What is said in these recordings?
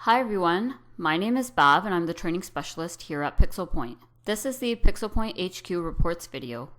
Hi everyone, my name is Bav and I'm the training specialist here at PixelPoint. This is the PixelPointHQ reports video.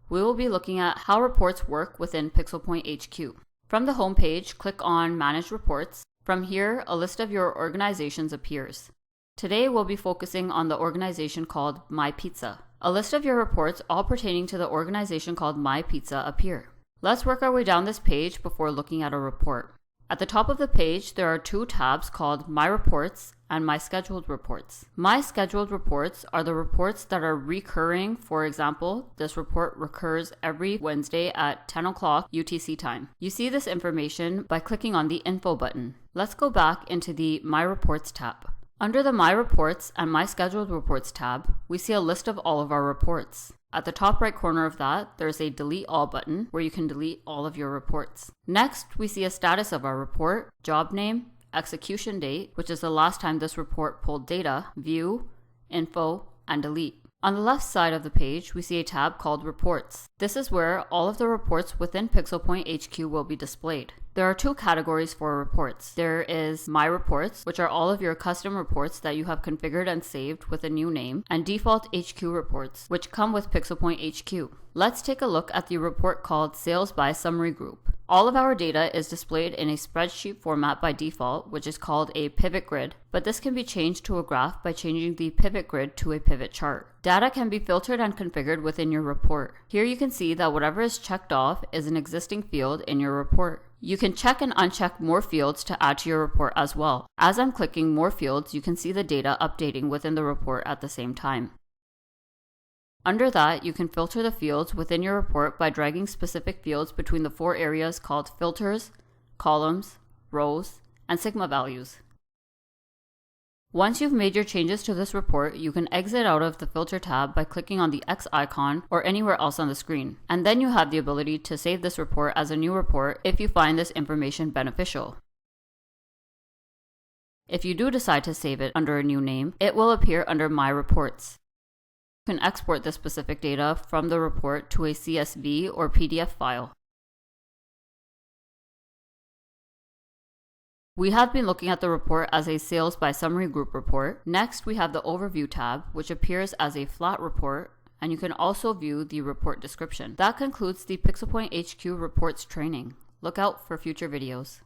We will be looking at how reports work within PixelPointHQ. From the home page, click on Manage Reports. From here, a list of your organizations appears. Today we'll be focusing on the organization called My Pizza. A list of your reports all pertaining to the organization called My Pizza appear. Let's work our way down this page before looking at a report. At the top of the page, there are two tabs called My Reports and My Scheduled Reports. My Scheduled Reports are the reports that are recurring. For example, this report recurs every Wednesday at 10 o'clock UTC time. You see this information by clicking on the Info button. Let's go back into the My Reports tab. Under the My Reports and My Scheduled Reports tab, we see a list of all of our reports. At the top right corner of that, there's a Delete All button where you can delete all of your reports. Next, we see a status of our report, job name, execution date, which is the last time this report pulled data, view, info, and delete. On the left side of the page, we see a tab called Reports. This is where all of the reports within PixelPointHQ will be displayed. There are two categories for reports. There is My Reports, which are all of your custom reports that you have configured and saved with a new name, and Default HQ Reports, which come with PixelPointHQ. Let's take a look at the report called Sales by Summary Group. All of our data is displayed in a spreadsheet format by default, which is called a pivot grid, but this can be changed to a graph by changing the pivot grid to a pivot chart. Data can be filtered and configured within your report. Here you can see that whatever is checked off is an existing field in your report. You can check and uncheck more fields to add to your report as well. As I'm clicking more fields, you can see the data updating within the report at the same time. Under that, you can filter the fields within your report by dragging specific fields between the four areas called Filters, Columns, Rows, and Sigma values. Once you've made your changes to this report, you can exit out of the Filter tab by clicking on the X icon or anywhere else on the screen. And then you have the ability to save this report as a new report if you find this information beneficial. If you do decide to save it under a new name, it will appear under My Reports. You can export this specific data from the report to a CSV or PDF file. We have been looking at the report as a Sales by Summary Group report. Next, we have the Overview tab, which appears as a flat report, and you can also view the report description. That concludes the PixelPointHQ reports training. Look out for future videos.